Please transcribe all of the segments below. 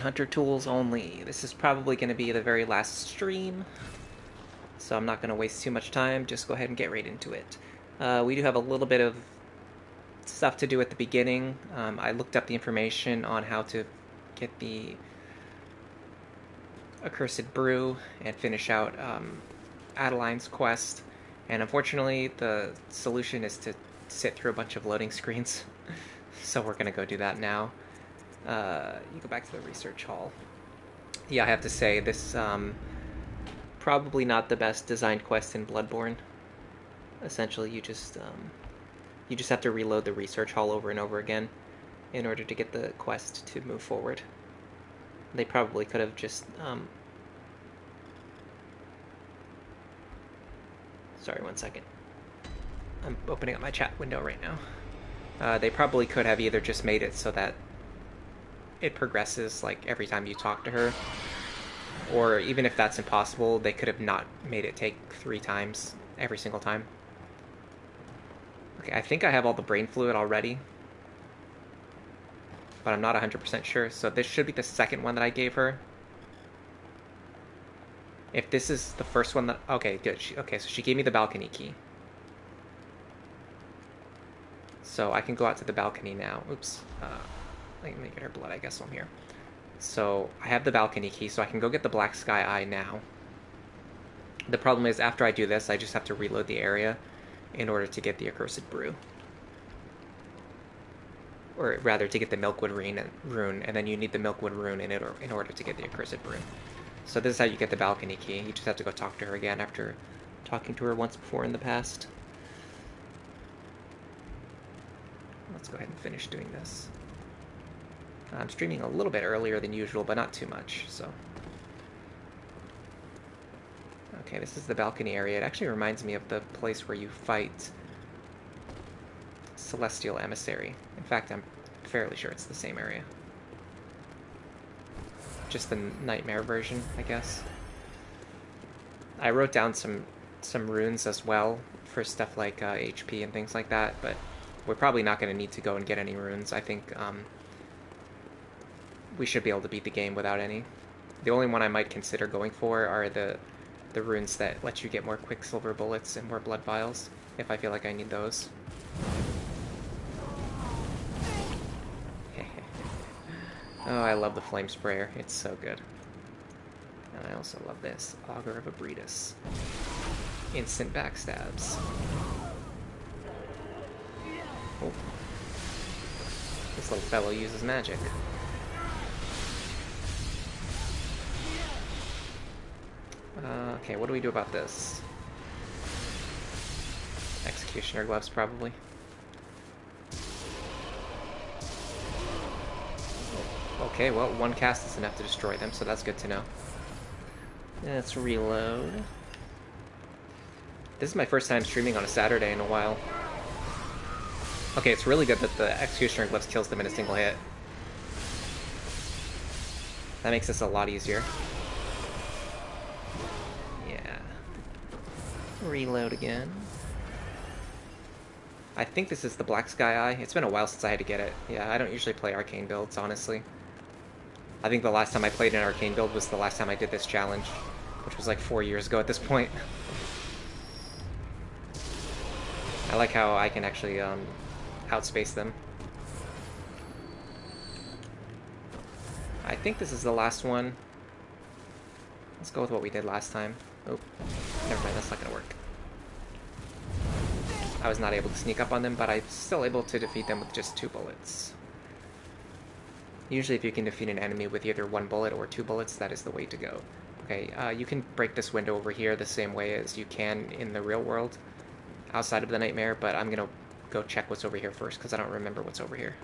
Hunter tools only. This is probably going to be the very last stream, so I'm not going to waste too much time. Just go ahead and get right into it. We do have a little bit of stuff to do at the beginning. I looked up the information on how to get the Accursed Brew and finish out Adeline's quest, and unfortunately the solution is to sit through a bunch of loading screens, so we're going to go do that now. You go back to the research hall. Yeah, I have to say, this probably not the best designed quest in Bloodborne. Essentially, you just have to reload the research hall over and over again in order to get the quest to move forward. They probably could have just sorry, one second. I'm opening up my chat window right now. They probably could have either just made it so that it progresses like every time you talk to her, or even if that's impossible, they could have not made it take 3 times every single time. Okay, I think I have all the brain fluid already, but I'm not 100% sure, so this should be the second one that I gave her. If this is the first one that... Okay, good. Okay, so she gave me the balcony key. So I can go out to the balcony now. Oops. Let me get her blood, I guess, while I'm here. So I have the balcony key, so I can go get the Black Sky Eye now. The problem is, after I do this, I just have to reload the area in order to get the Accursed Brew. Or rather, to get the Milkwood rune, and then you need the Milkwood rune in order to get the Accursed Brew. So this is how you get the balcony key. You just have to go talk to her again after talking to her once before in the past. Let's go ahead and finish doing this. I'm streaming a little bit earlier than usual, but not too much, so... Okay, this is the balcony area. It actually reminds me of the place where you fight Celestial Emissary. In fact, I'm fairly sure it's the same area. Just the nightmare version, I guess. I wrote down some runes as well for stuff like HP and things like that, but we're probably not going to need to go and get any runes. I think we should be able to beat the game without any. The only one I might consider going for are the runes that let you get more Quicksilver bullets and more blood vials, if I feel like I need those. Oh, I love the flame sprayer. It's so good. And I also love this. Augur of Abretus. Instant backstabs. Oh. This little fellow uses magic. Okay, what do we do about this? Executioner gloves, probably. Okay, well, one cast is enough to destroy them, so that's good to know. Let's reload. This is my first time streaming on a Saturday in a while. Okay, it's really good that the Executioner Glyphs kills them in a single hit. That makes this a lot easier. Yeah. Reload again. I think this is the Black Sky Eye. It's been a while since I had to get it. Yeah, I don't usually play arcane builds, honestly. I think the last time I played an arcane build was the last time I did this challenge, which was like 4 years ago at this point. I like how I can actually outspace them. I think this is the last one. Let's go with what we did last time. Oh, never mind, that's not gonna work. I was not able to sneak up on them, but I'm still able to defeat them with just 2 bullets. Usually if you can defeat an enemy with either 1 bullet or 2 bullets, that is the way to go. Okay, you can break this window over here the same way as you can in the real world, outside of the nightmare, but I'm gonna go check what's over here first, because I don't remember what's over here.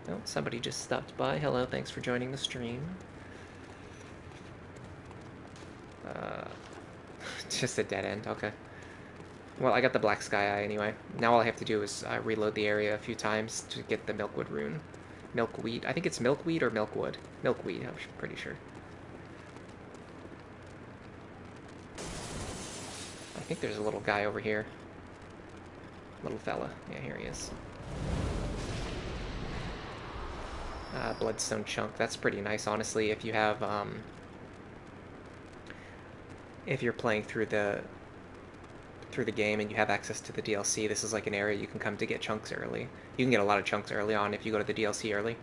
Oh, somebody just stopped by. Hello, thanks for joining the stream. Just a dead end, okay. Well, I got the Black Sky Eye anyway. Now all I have to do is reload the area a few times to get the Milkwood rune. Milkweed. I think it's milkweed or milkwood. Milkweed, I'm pretty sure. I think there's a little guy over here. Little fella. Yeah, here he is. Bloodstone chunk. That's pretty nice, honestly. If you have, if you're playing through the game and you have access to the DLC, this is like an area you can come to get chunks early. You can get a lot of chunks early on if you go to the DLC early.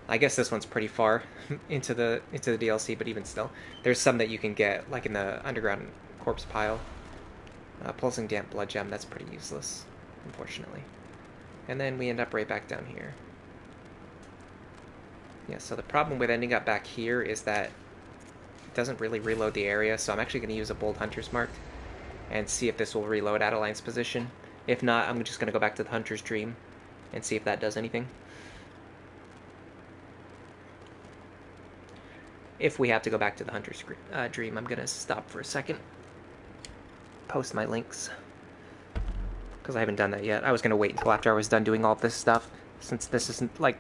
I guess this one's pretty far into the DLC, but even still, there's some that you can get like in the underground corpse pile. Pulsing damp blood gem, that's pretty useless, unfortunately. And then we end up right back down here. Yeah, so the problem with ending up back here is that it doesn't really reload the area, so I'm actually going to use a bold hunter's mark and see if this will reload Adeline's position. If not, I'm just going to go back to the hunter's dream and see if that does anything. If we have to go back to the hunter's dream, I'm going to stop for a second. Post my links. Because I haven't done that yet. I was going to wait until after I was done doing all of this stuff. Since this isn't, like,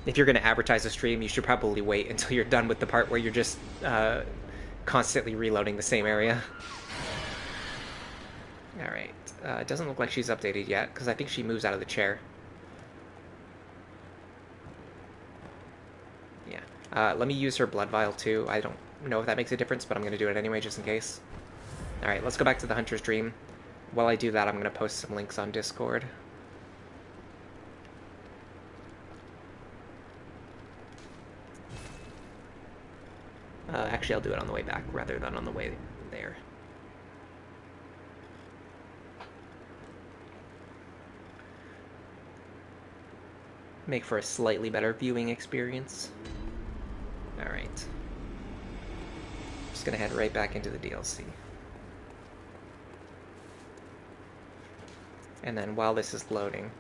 if you're going to advertise a stream, you should probably wait until you're done with the part where you're just constantly reloading the same area. Alright. It doesn't look like she's updated yet, because I think she moves out of the chair. Yeah. Let me use her blood vial, too. I don't know if that makes a difference, but I'm going to do it anyway, just in case. Alright, let's go back to the hunter's dream. While I do that, I'm going to post some links on Discord. Actually, I'll do it on the way back rather than on the way there. Make for a slightly better viewing experience. Alright. Just going to head right back into the DLC. And then while this is loading,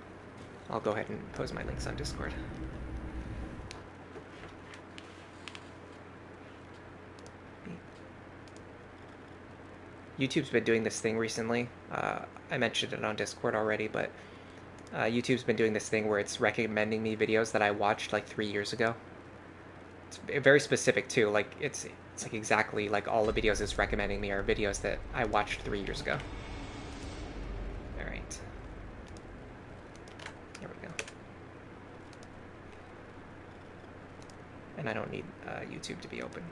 I'll go ahead and post my links on Discord. YouTube's been doing this thing recently. I mentioned it on Discord already, but YouTube's been doing this thing where it's recommending me videos that I watched like 3 years ago. It's very specific too. Like it's like exactly like all the videos it's recommending me are videos that I watched 3 years ago. All right. There we go. And I don't need YouTube to be open.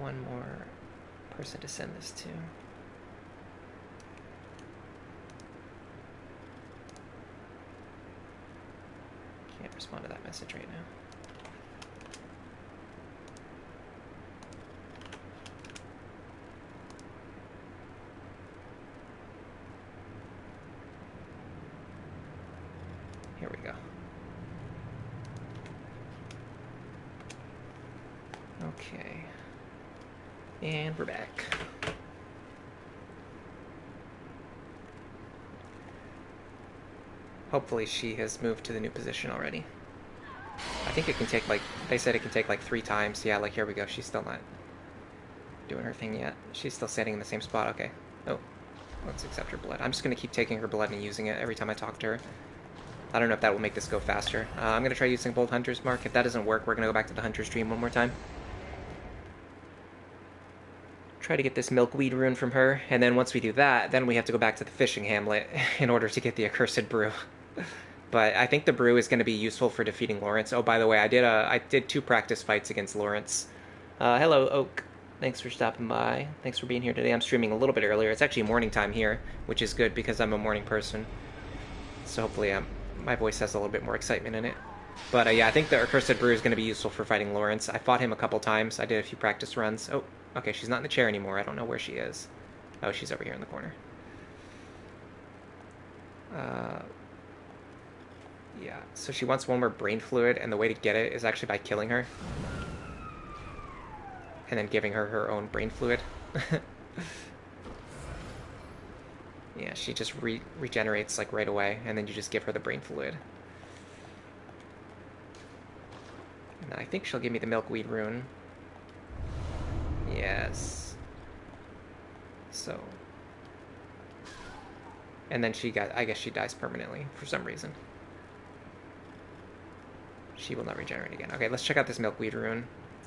One more person to send this to. Can't respond to that message right now. Here we go. Okay. And we're back. Hopefully she has moved to the new position already. I think it can take like, they said it can take like 3 times. Yeah, like here we go. She's still not doing her thing yet. She's still standing in the same spot. Okay. Oh, let's accept her blood. I'm just going to keep taking her blood and using it every time I talk to her. I don't know if that will make this go faster. I'm going to try using Bold Hunter's Mark. If that doesn't work, we're going to go back to the Hunter's Dream one more time. Try to get this milkweed rune from her, and then once we do that, then we have to go back to the fishing hamlet in order to get the accursed brew. But I think the brew is going to be useful for defeating Lawrence. Oh, by the way, I did 2 practice fights against Lawrence. Hello, Oak. Thanks for stopping by. Thanks for being here today. I'm streaming a little bit earlier. It's actually morning time here, which is good because I'm a morning person. So hopefully my voice has a little bit more excitement in it. But yeah, I think the accursed brew is going to be useful for fighting Lawrence. I fought him a couple times. I did a few practice runs. Oh. Okay, she's not in the chair anymore. I don't know where she is. Oh, she's over here in the corner. Yeah, so she wants one more brain fluid, and the way to get it is actually by killing her. And then giving her her own brain fluid. Yeah, she just regenerates like right away, and then you just give her the brain fluid. And I think she'll give me the milkweed rune. Yes. So. And then I guess she dies permanently for some reason. She will not regenerate again. Okay, let's check out this milkweed rune.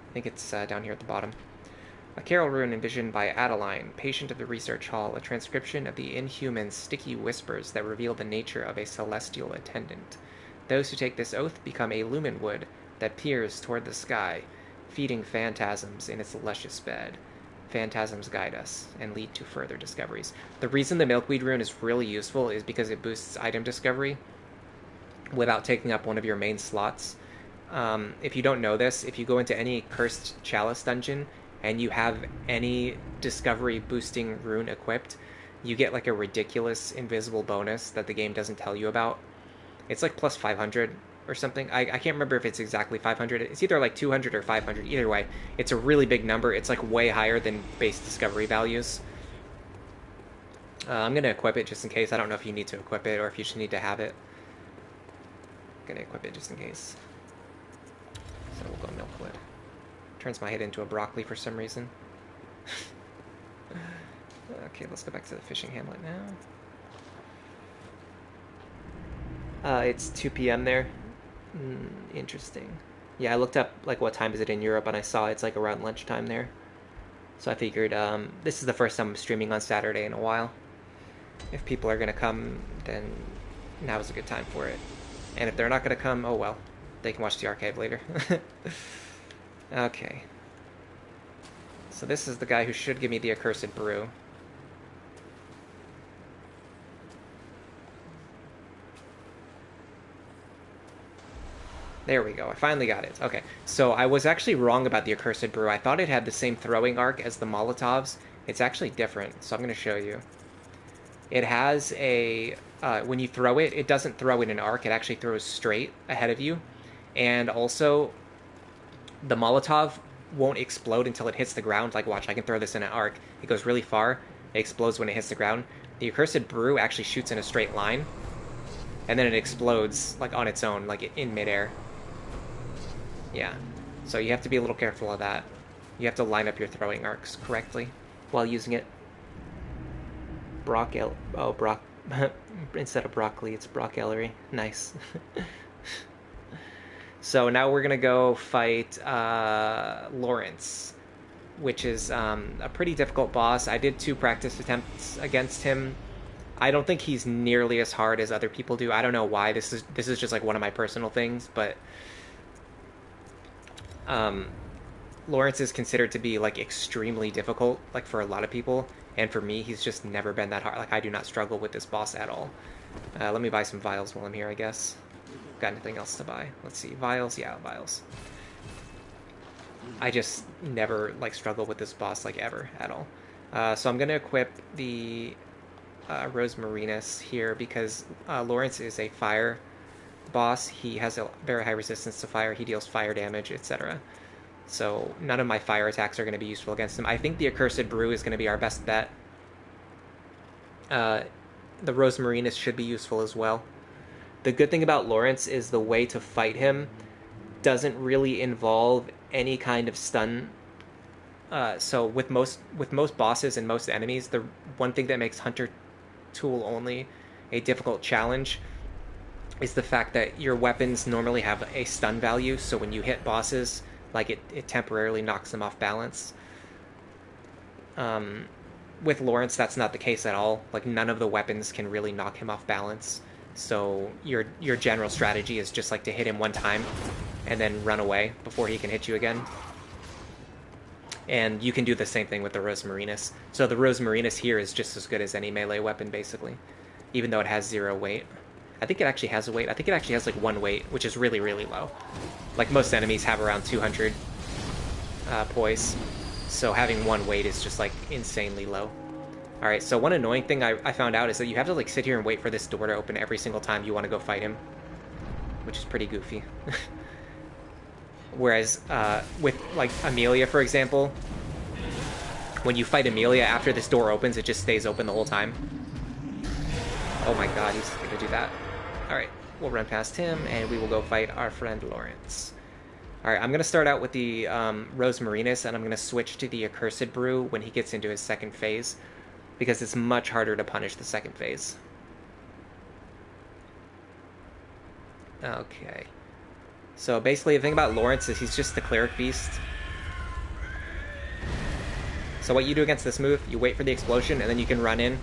I think it's down here at the bottom. A carol rune envisioned by Adeline, patient of the research hall, a transcription of the inhuman sticky whispers that reveal the nature of a celestial attendant. Those who take this oath become a lumen wood that peers toward the sky, feeding phantasms in its luscious bed. Phantasms guide us and lead to further discoveries. The reason the milkweed rune is really useful is because it boosts item discovery without taking up one of your main slots. If you don't know this, if you go into any cursed chalice dungeon and you have any discovery boosting rune equipped, you get like a ridiculous invisible bonus that the game doesn't tell you about. It's like plus 500 or something. I can't remember if it's exactly 500. It's either like 200 or 500. Either way, it's a really big number. It's like way higher than base discovery values. I'm going to equip it just in case. I don't know if you need to equip it or if you just need to have it. I'm going to equip it just in case. So we'll go milkwood. Turns my head into a broccoli for some reason. Okay, let's go back to the fishing hamlet now. It's 2 p.m. there. Interesting. Yeah, I looked up like what time is it in Europe, and I saw it's like around lunchtime there. So I figured this is the first time I'm streaming on Saturday in a while. If people are gonna come, then now is a good time for it. And if they're not gonna come, oh well, they can watch the archive later. Okay. So this is the guy who should give me the accursed brew. There we go. I finally got it. Okay. So I was actually wrong about the accursed brew. I thought it had the same throwing arc as the Molotovs. It's actually different. So I'm going to show you. It has a... when you throw it, it doesn't throw in an arc. It actually throws straight ahead of you. And also, the Molotov won't explode until it hits the ground. Like, watch, I can throw this in an arc. It goes really far. It explodes when it hits the ground. The accursed brew actually shoots in a straight line. And then it explodes, like, on its own, like, in midair. Yeah, so you have to be a little careful of that. You have to line up your throwing arcs correctly while using it. Brock instead of broccoli, it's brockellery. Nice. So now we're gonna go fight Lawrence, which is a pretty difficult boss. I did 2 practice attempts against him. I don't think he's nearly as hard as other people do. I don't know why. This is just like one of my personal things, but Lawrence is considered to be like extremely difficult, like for a lot of people, and for me, he's just never been that hard. Like, I do not struggle with this boss at all. Let me buy some vials while I'm here, I guess. Got anything else to buy? Let's see. Vials? Yeah, vials. I just never like struggle with this boss like ever at all. So I'm gonna equip the Rosmarinus here because Lawrence is a fire boss. He has a very high resistance to fire. He deals fire damage, etc. So none of my fire attacks are going to be useful against him. I think the Accursed Brew is going to be our best bet. The Rosmarinus should be useful as well. The good thing about Lawrence is the way to fight him doesn't really involve any kind of stun. So with most bosses and most enemies, the one thing that makes Hunter Tool only a difficult challenge is the fact that your weapons normally have a stun value, so when you hit bosses, like it temporarily knocks them off balance. With Lawrence, that's not the case at all. Like, none of the weapons can really knock him off balance, so your general strategy is just like to hit him one time and then run away before he can hit you again. And you can do the same thing with the Rosmarinus. So the Rosmarinus here is just as good as any melee weapon, basically, even though it has 0 weight. I think it actually has a weight. I think it actually has like 1 weight, which is really, really low. Like, most enemies have around 200 poise, so having 1 weight is just like insanely low. Alright, so one annoying thing I found out is that you have to like sit here and wait for this door to open every single time you want to go fight him, which is pretty goofy. Whereas with like Amelia, for example, when you fight Amelia, after this door opens, it just stays open the whole time. Oh my god, he's gonna do that. Alright, we'll run past him, and we will go fight our friend Lawrence. Alright, I'm gonna start out with the Rosmarinus, and I'm gonna switch to the Accursed Brew when he gets into his second phase, because it's much harder to punish the second phase. Okay. So basically, the thing about Lawrence is he's just the Cleric Beast. So what you do against this move, you wait for the explosion, and then you can run in.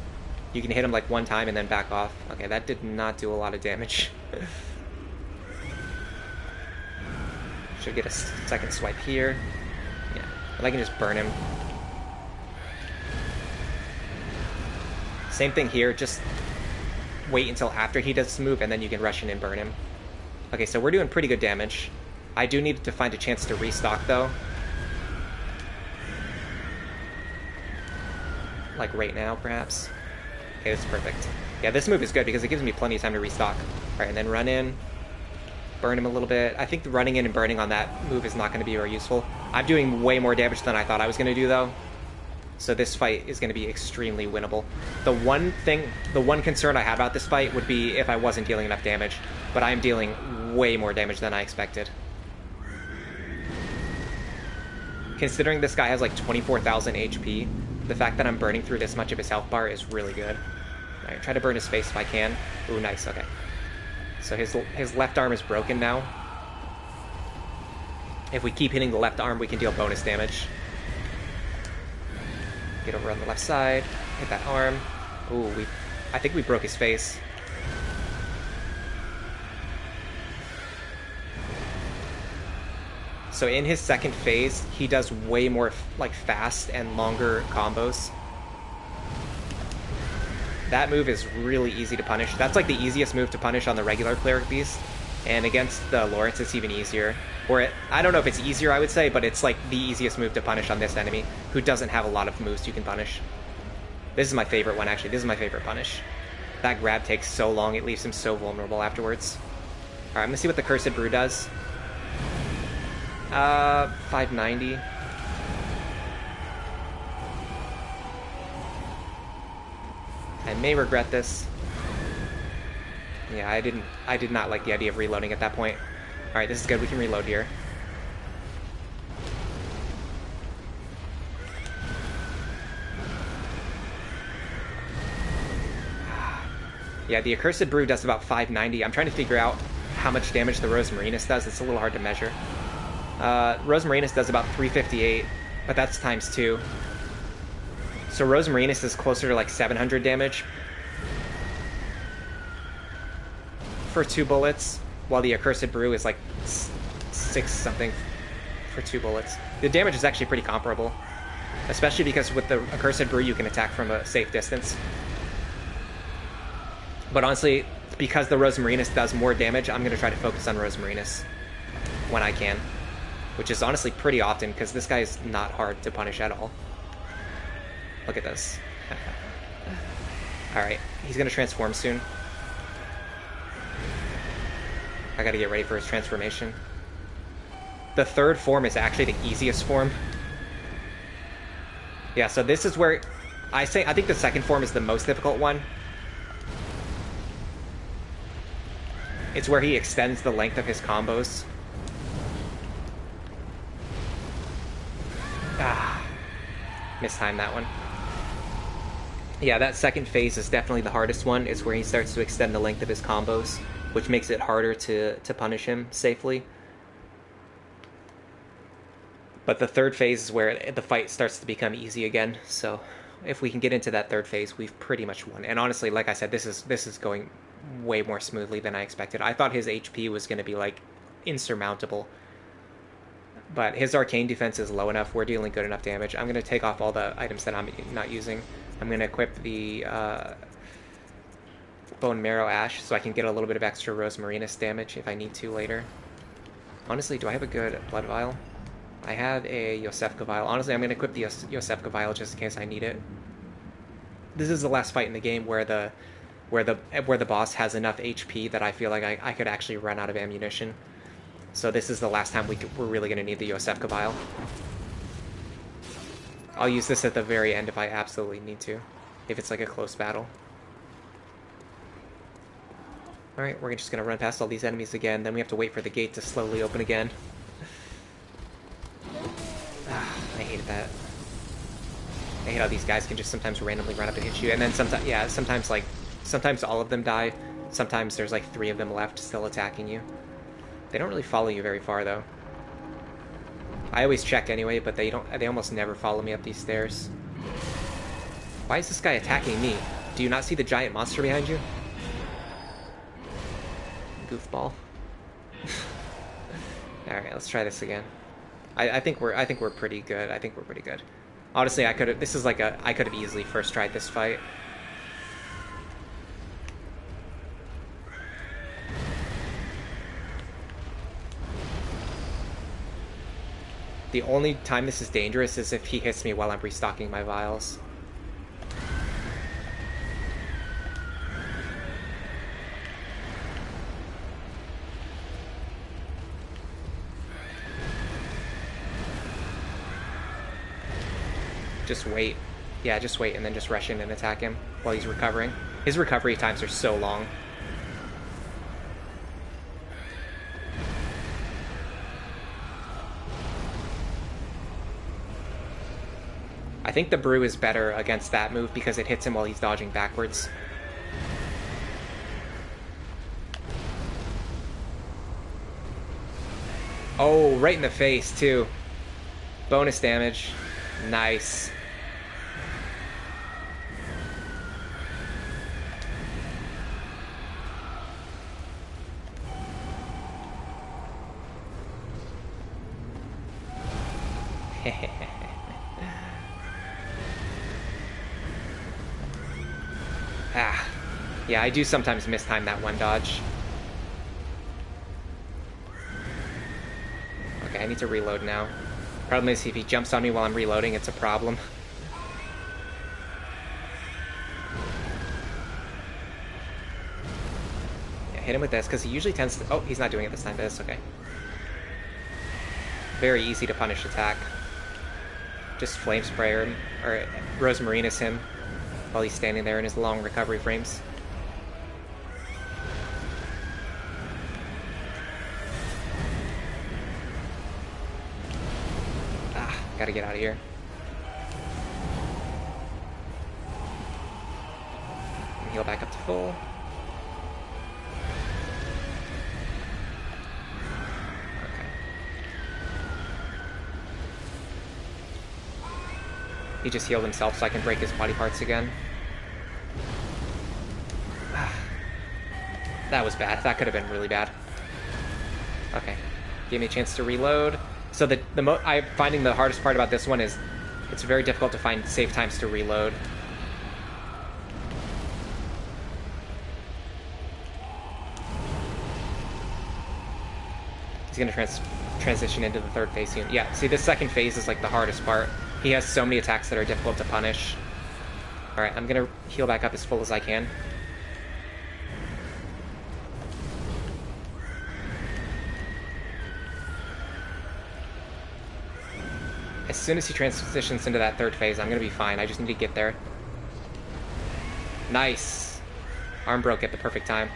You can hit him like one time and then back off. Okay, that did not do a lot of damage. Should get a second swipe here. Yeah, and I can just burn him. Same thing here, just wait until after he does this move, and then you can rush in and burn him. Okay, so we're doing pretty good damage. I do need to find a chance to restock, though. Like right now, perhaps. Okay, that's perfect. Yeah, this move is good because it gives me plenty of time to restock. Alright, and then run in. Burn him a little bit. I think the running in and burning on that move is not going to be very useful. I'm doing way more damage than I thought I was going to do, though. So this fight is going to be extremely winnable. The one concern I have about this fight would be if I wasn't dealing enough damage. But I am dealing way more damage than I expected. Considering this guy has like 24,000 HP, the fact that I'm burning through this much of his health bar is really good. Alright, try to burn his face if I can. Ooh, nice, okay. So his left arm is broken now. If we keep hitting the left arm, we can deal bonus damage. Get over on the left side, hit that arm. Ooh, I think we broke his face. So in his second phase, he does way more like fast and longer combos. That move is really easy to punish. That's like the easiest move to punish on the regular Cleric Beast. And against the Lawrence, it's even easier. I don't know if it's easier, I would say, but it's like the easiest move to punish on this enemy, who doesn't have a lot of moves you can punish. This is my favorite one, actually. This is my favorite punish. That grab takes so long, it leaves him so vulnerable afterwards. Alright, I'm gonna see what the Cursed Brew does. 590. I may regret this. Yeah, I did not like the idea of reloading at that point. Alright, this is good. We can reload here. Yeah, the Accursed Brew does about 590. I'm trying to figure out how much damage the Rosmarinus does. It's a little hard to measure. Rosmarinus does about 358, but that's times 2. So Rosmarinus is closer to like 700 damage for 2 bullets, while the Accursed Brew is like 6 something for 2 bullets. The damage is actually pretty comparable, especially because with the Accursed Brew you can attack from a safe distance. But honestly, because the Rosmarinus does more damage, I'm going to try to focus on Rosmarinus when I can. Which is honestly pretty often, because this guy is not hard to punish at all. Look at this. Alright, he's going to transform soon. I gotta get ready for his transformation. The third form is actually the easiest form. Yeah, so this is where... I think the second form is the most difficult one. It's where he extends the length of his combos. Ah, mistimed that one. Yeah, that second phase is definitely the hardest one. It's where he starts to extend the length of his combos, which makes it harder to punish him safely. But the third phase is where the fight starts to become easy again. So if we can get into that third phase, we've pretty much won. And honestly, like I said, this is going way more smoothly than I expected. I thought his HP was going to be like insurmountable. But his arcane defense is low enough. We're dealing good enough damage. I'm going to take off all the items that I'm not using. I'm going to equip the Bone Marrow Ash so I can get a little bit of extra Rosmarinus damage if I need to later. Honestly, do I have a good Blood Vial? I have a Yosefka Vial. Honestly, I'm going to equip the Yosefka Vial just in case I need it. This is the last fight in the game where the boss has enough HP that I feel like I could actually run out of ammunition. So this is the last time we're really going to need the Yosefka Vial. I'll use this at the very end if I absolutely need to, if it's like a close battle. Alright, we're just going to run past all these enemies again, then we have to wait for the gate to slowly open again. I hated that. I hate how these guys can just sometimes randomly run up and hit you, and then sometimes all of them die, sometimes there's like 3 of them left still attacking you. They don't really follow you very far, though. I always check anyway, but they almost never follow me up these stairs. Why is this guy attacking me? Do you not see the giant monster behind you? Goofball. Alright, let's try this again. I think we're pretty good. I think we're pretty good. Honestly, I could have easily first tried this fight. The only time this is dangerous is if he hits me while I'm restocking my vials. Just wait. Yeah, just wait and then just rush in and attack him while he's recovering. His recovery times are so long. I think the brew is better against that move because it hits him while he's dodging backwards. Oh, right in the face, too. Bonus damage. Nice. Ah. Yeah, I do sometimes mistime that one dodge. Okay, I need to reload now. Problem is, if he jumps on me while I'm reloading, it's a problem. Yeah, hit him with this, because he usually tends to... Oh, he's not doing it this time, but it's okay. Very easy to punish attack. Just Flame Sprayer him, or Rosemarinus him, while he's standing there in his long recovery frames. Gotta get out of here. And heal back up to full. Okay. He just healed himself so I can break his body parts again. That was bad. That could have been really bad. Okay. Gave me a chance to reload. So I'm finding the hardest part about this one is it's very difficult to find safe times to reload. He's going to transition into the third phase soon. Yeah, see, this second phase is like the hardest part. He has so many attacks that are difficult to punish. Alright, I'm going to heal back up as full as I can. As soon as he transitions into that third phase, I'm going to be fine. I just need to get there. Nice. Arm broke at the perfect time.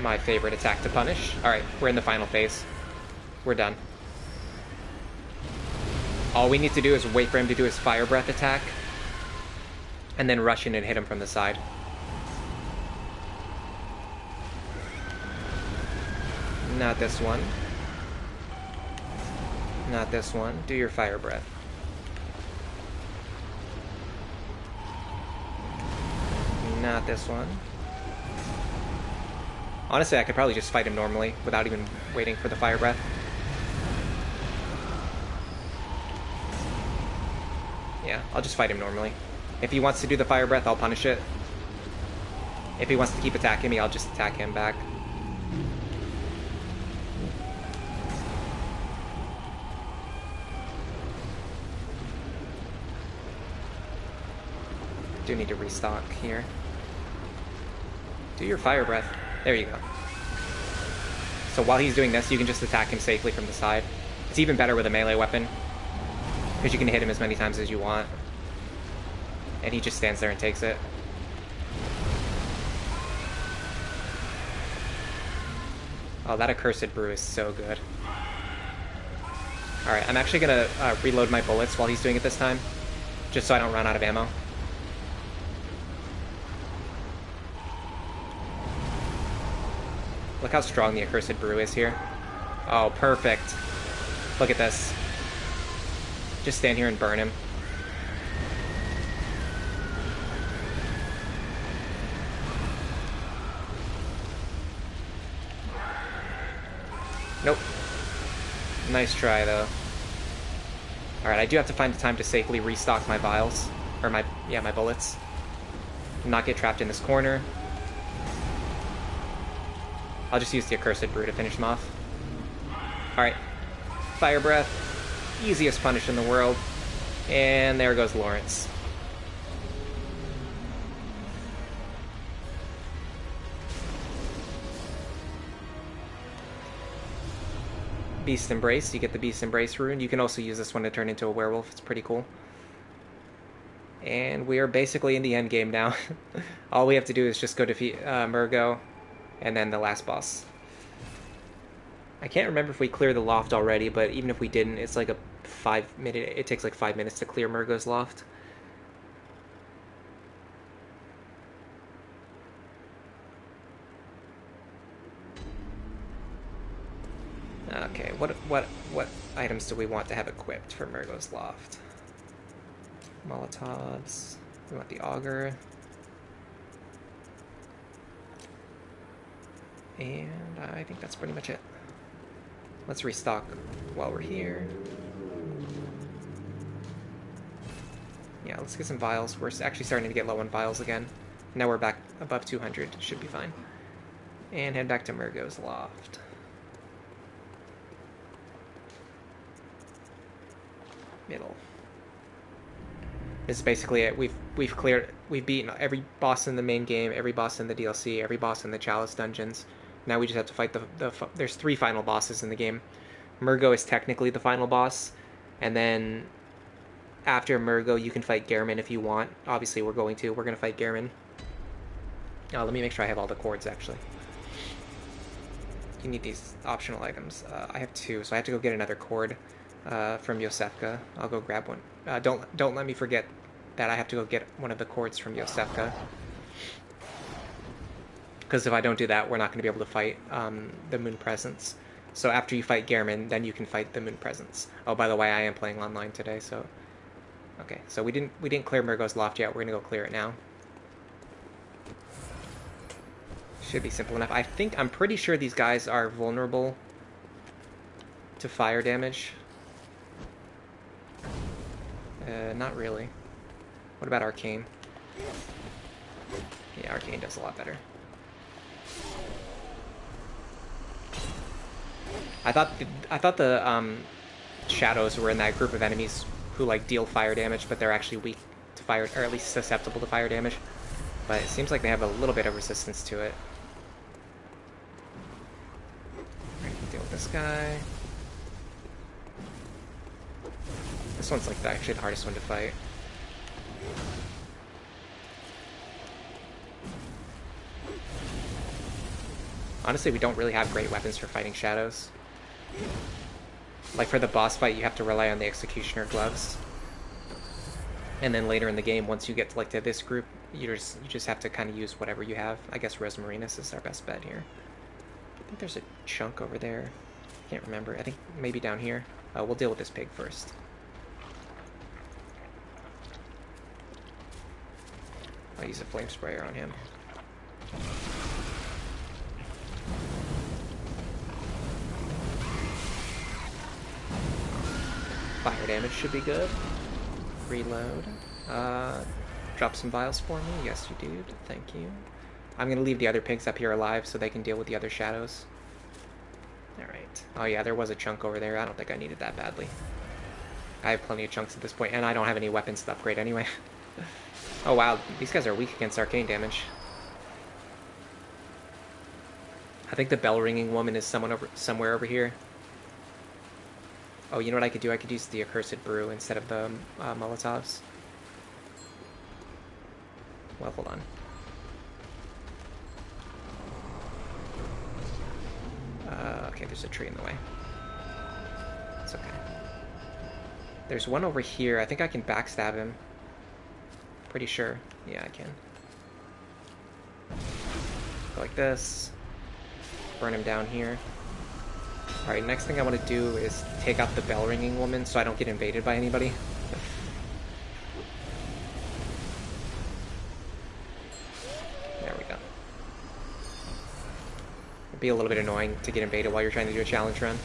My favorite attack to punish. Alright, we're in the final phase. We're done. All we need to do is wait for him to do his Fire Breath attack, and then rush in and hit him from the side. Not this one. Not this one. Do your Fire Breath. Not this one. Honestly, I could probably just fight him normally without even waiting for the Fire Breath. Yeah, I'll just fight him normally. If he wants to do the Fire Breath, I'll punish it. If he wants to keep attacking me, I'll just attack him back. Do need to restock here. Do your Fire Breath. There you go. So while he's doing this, you can just attack him safely from the side. It's even better with a melee weapon, because you can hit him as many times as you want. And he just stands there and takes it. Oh, that Accursed Brew is so good. Alright, I'm actually going to reload my bullets while he's doing it this time, just so I don't run out of ammo. Look how strong the Accursed Brew is here. Oh, perfect. Look at this. Just stand here and burn him. Nope. Nice try, though. Alright, I do have to find the time to safely restock my vials. Or my bullets. Not get trapped in this corner. I'll just use the Accursed Brew to finish him off. Alright. Fire Breath. Easiest punish in the world. And there goes Lawrence. Beast Embrace. You get the Beast Embrace rune. You can also use this one to turn into a werewolf. It's pretty cool. And we are basically in the end game now. All we have to do is just go defeat Murgo, and then the last boss. I can't remember if we cleared the loft already, but even if we didn't, it's like a 5-minute... It takes like 5 minutes to clear Murgo's loft. Okay, what items do we want to have equipped for Murgo's loft? Molotovs. We want the auger. And I think that's pretty much it. Let's restock while we're here. Yeah, let's get some vials. We're actually starting to get low on vials again. Now we're back above 200. Should be fine. And head back to Murgo's loft. Middle. This is basically it. We've beaten every boss in the main game, every boss in the DLC, every boss in the Chalice dungeons. Now we just have to fight there's 3 final bosses in the game. Murgo is technically the final boss, and then after Murgo you can fight Gehrman if you want. Obviously we're going to fight Gehrman. Let me make sure I have all the cords actually. You need these optional items. I have 2, so I have to go get another cord from Yosefka. I'll go grab one. Don't let me forget that I have to go get one of the cords from Yosefka. Because if I don't do that, we're not going to be able to fight the Moon Presence. So after you fight Gehrman, then you can fight the Moon Presence. Oh, by the way, I am playing online today, so... Okay, so we didn't clear Murgo's loft yet. We're going to go clear it now. Should be simple enough. I'm pretty sure these guys are vulnerable to fire damage. Not really. What about Arcane? Yeah, Arcane does a lot better. I thought the shadows were in that group of enemies who like deal fire damage, but they're actually weak to fire, or at least susceptible to fire damage. But it seems like they have a little bit of resistance to it. Alright, deal with this guy. This one's like actually the hardest one to fight. Honestly, we don't really have great weapons for fighting shadows. Like for the boss fight, you have to rely on the Executioner gloves. And then later in the game, once you get to, like, to this group, you just have to kind of use whatever you have. I guess Rosmarinus is our best bet here. I think there's a chunk over there. I can't remember. I think maybe down here. We'll deal with this pig first. I'll use a flame sprayer on him. Fire damage should be good. Reload. Drop some vials for me. Yes, you do. Thank you. I'm going to leave the other pigs up here alive so they can deal with the other shadows. Alright. Oh yeah, there was a chunk over there. I don't think I needed that badly. I have plenty of chunks at this point, and I don't have any weapons to upgrade anyway. Oh wow, these guys are weak against arcane damage. I think the bell-ringing woman is somewhere over here. Oh, you know what I could do? I could use the Accursed Brew instead of the Molotovs. Well, hold on. Okay, there's a tree in the way. It's okay. There's one over here. I think I can backstab him. Pretty sure. Yeah, I can. Go like this. burn him down here. Alright, next thing I want to do is take out the bell ringing woman so I don't get invaded by anybody. There we go. It'd be a little bit annoying to get invaded while you're trying to do a challenge run.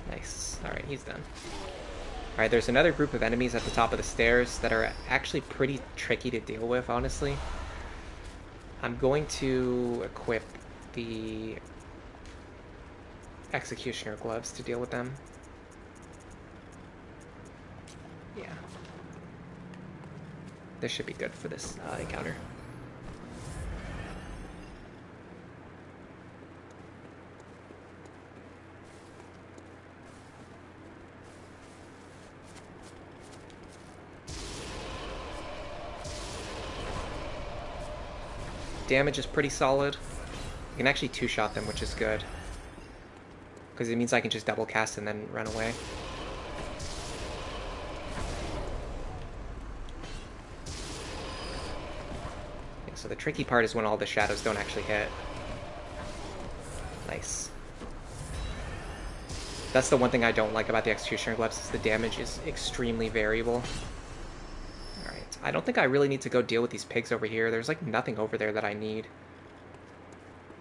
Nice. Alright, he's done. Alright, there's another group of enemies at the top of the stairs that are actually pretty tricky to deal with, honestly. I'm going to equip the Executioner gloves to deal with them. Yeah. This should be good for this encounter. Damage is pretty solid. You can actually two-shot them, which is good. Because it means I can just double cast and then run away. Yeah, so the tricky part is when all the shadows don't actually hit. Nice. That's the one thing I don't like about the Executioner gloves, is the damage is extremely variable. I don't think I really need to go deal with these pigs over here. There's like nothing over there that I need.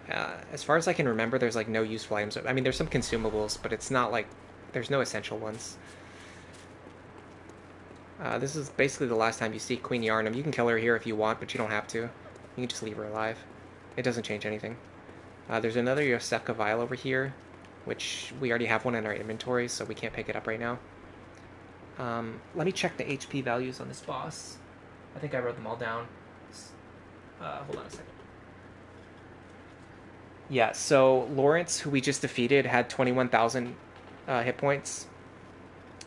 As far as I can remember, there's like no useful items. I mean, there's some consumables, but it's not like... there's no essential ones. This is basically the last time you see Queen Yarnum. You can kill her here if you want, but you don't have to. You can just leave her alive. It doesn't change anything. There's another Yosefka vial over here, which we already have one in our inventory, so we can't pick it up right now. Let me check the HP values on this boss. I think I wrote them all down. Hold on a second. Yeah, so Lawrence, who we just defeated, had 21,000 hit points.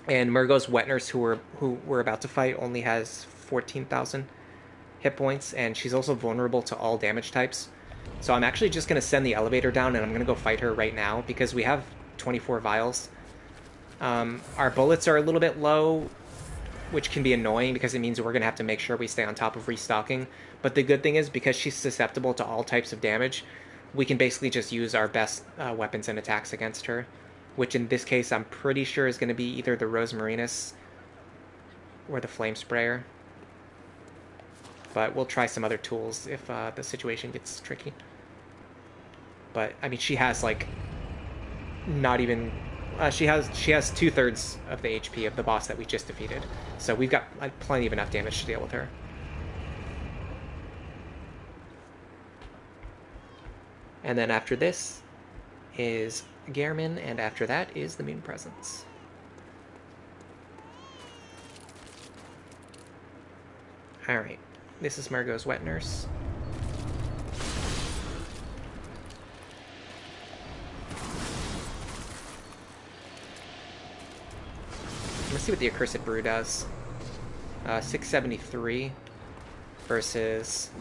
And Murgo's wet nurse, who we're about to fight, only has 14,000 hit points. And she's also vulnerable to all damage types. So I'm actually just going to send the elevator down, and I'm going to go fight her right now, because we have 24 vials. Our bullets are a little bit low, which can be annoying because it means we're going to have to make sure we stay on top of restocking. But the good thing is, because she's susceptible to all types of damage, we can basically just use our best weapons and attacks against her, which in this case I'm pretty sure is going to be either the Rosmarinus or the Flame Sprayer. But we'll try some other tools if the situation gets tricky. But, I mean, she has, like, not even... she has 2/3 of the HP of the boss that we just defeated. So we've got plenty of enough damage to deal with her. And then after this is Gehrman, and after that is the Moon Presence. Alright, this is Margot's wet nurse. Let's see what the Accursed Brew does. 673 versus...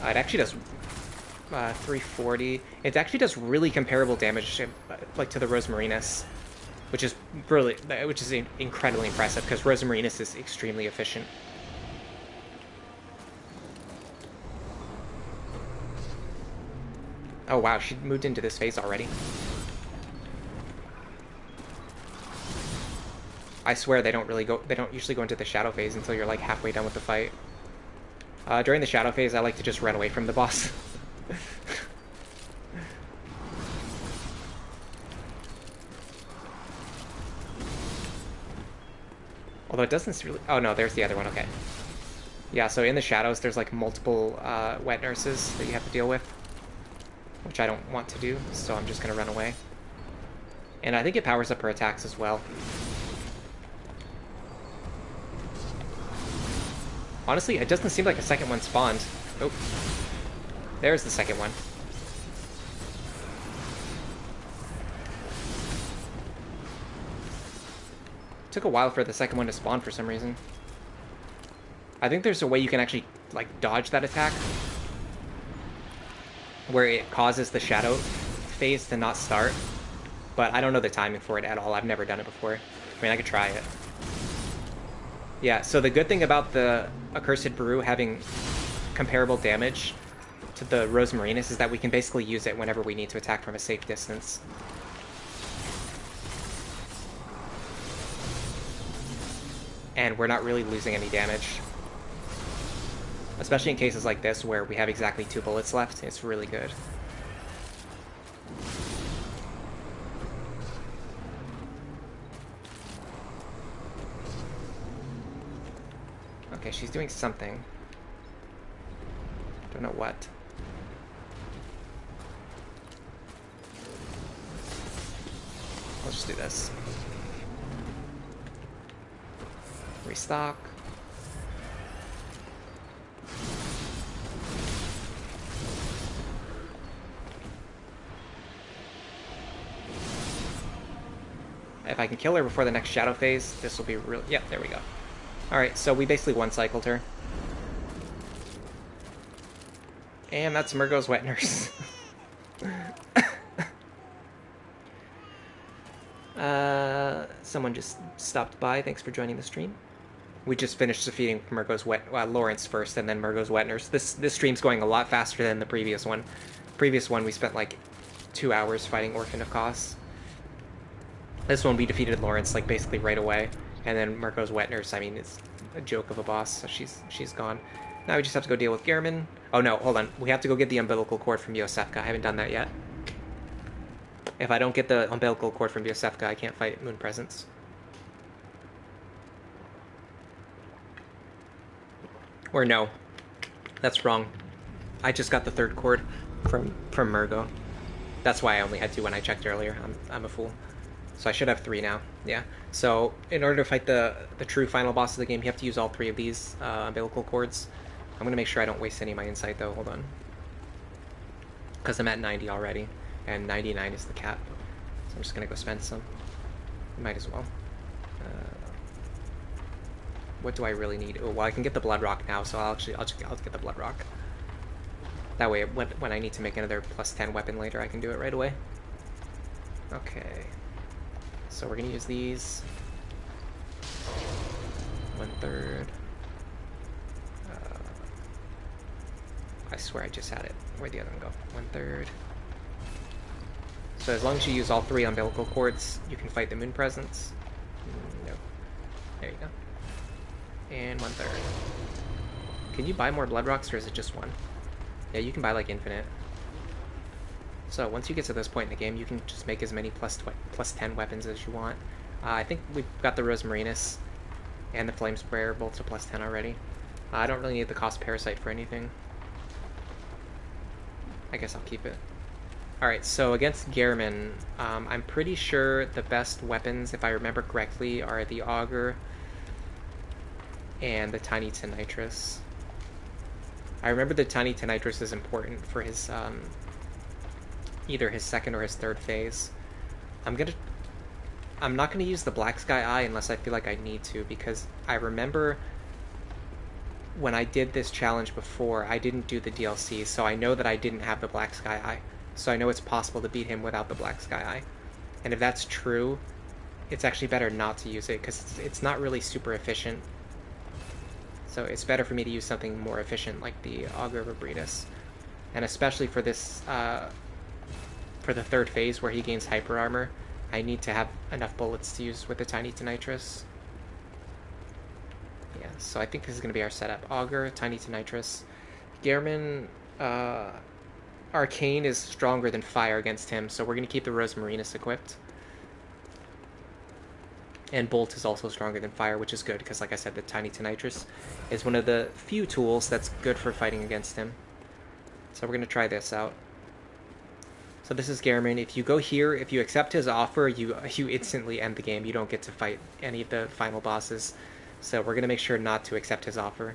it actually does 340. It actually does really comparable damage to, like, to the Rosmarinus, which is really, incredibly impressive because Rosmarinus is extremely efficient. Oh wow, she moved into this phase already. I swear they don't usually go into the shadow phase until you're like halfway done with the fight. During the shadow phase, I like to just run away from the boss. Although it doesn't really... oh no, there's the other one, okay. Yeah, so in the shadows, there's like multiple wet nurses that you have to deal with, which I don't want to do, so I'm just going to run away. And I think it powers up her attacks as well. Honestly, it doesn't seem like a second one spawned. Oh, there's the second one. Took a while for the second one to spawn for some reason. I think there's a way you can actually, like, dodge that attack, where it causes the shadow phase to not start. But I don't know the timing for it at all. I've never done it before. I mean, I could try it. Yeah, so the good thing about the Accursed Brew having comparable damage to the Rosmarinus is that we can basically use it whenever we need to attack from a safe distance. And we're not really losing any damage. Especially in cases like this where we have exactly 2 bullets left, it's really good. Okay, she's doing something. Don't know what. Let's just do this. Restock. If I can kill her before the next shadow phase, this will be real. Yep, there we go. Alright, so we basically one-cycled her. And that's Murgo's Wet Nurse. Someone just stopped by. Thanks for joining the stream. We just finished defeating Murgo's Lawrence first, and then Murgo's Wet Nurse. This stream's going a lot faster than the previous one. Previous one, we spent like 2 hours fighting Orphan of Kos. This one, we defeated Lawrence like basically right away, and then Murgo's Wet Nurse, I mean, it's a joke of a boss, so she's gone. Now we just have to go deal with Gehrman. Oh no, hold on. We have to go get the umbilical cord from Yosefka. I haven't done that yet. If I don't get the umbilical cord from Yosefka, I can't fight Moon Presence. Or no. That's wrong. I just got the 3rd cord from Murgo. That's why I only had 2 when I checked earlier. I'm a fool. So I should have 3 now. Yeah. So in order to fight the true final boss of the game, you have to use all 3 of these umbilical cords. I'm going to make sure I don't waste any of my insight, though. Hold on. Because I'm at 90 already, and 99 is the cap. So I'm just going to go spend some. Might as well. What do I really need? Oh, well, I can get the Blood Rock now, so I'll get the Blood Rock. That way, when I need to make another +10 weapon later, I can do it right away. Okay. So we're going to use these. 1/3. I swear I just had it. Where'd the other one go? 1/3. So as long as you use all 3 umbilical cords, you can fight the Moon Presence. No. There you go. And 1/3. Can you buy more Blood Rocks, or is it just 1? Yeah, you can buy like infinite. So once you get to this point in the game, you can just make as many +10 weapons as you want. I think we've got the Rosmarinus and the Flame Sprayer both to +10 already. I don't really need the Cost Parasite for anything. I guess I'll keep it. Alright, so against Gehrman, I'm pretty sure the best weapons, if I remember correctly, are the Augur and the Tiny Tenitrus. I remember the Tiny Tenitrus is important for his either his 2nd or his 3rd phase. I'm not gonna use the Black Sky Eye unless I feel like I need to, because I remember when I did this challenge before, I didn't do the DLC, so I know that I didn't have the Black Sky Eye. So I know it's possible to beat him without the Black Sky Eye. And if that's true, it's actually better not to use it, because it's not really super efficient. So it's better for me to use something more efficient, like the Augur of Abretus. And especially for this, for the 3rd phase where he gains Hyper Armor, I need to have enough bullets to use with the Tiny Tenitrus. Yeah, so I think this is going to be our setup. Augur, Tiny Tenitrus. Gehrman, Arcane is stronger than Fire against him, so we're going to keep the Rosmarinus equipped. And Bolt is also stronger than Fire, which is good, because like I said, the Tiny Tenitrus is one of the few tools that's good for fighting against him. So we're going to try this out. So this is Gehrman. If you go here, if you accept his offer, you instantly end the game. You don't get to fight any of the final bosses. So we're going to make sure not to accept his offer.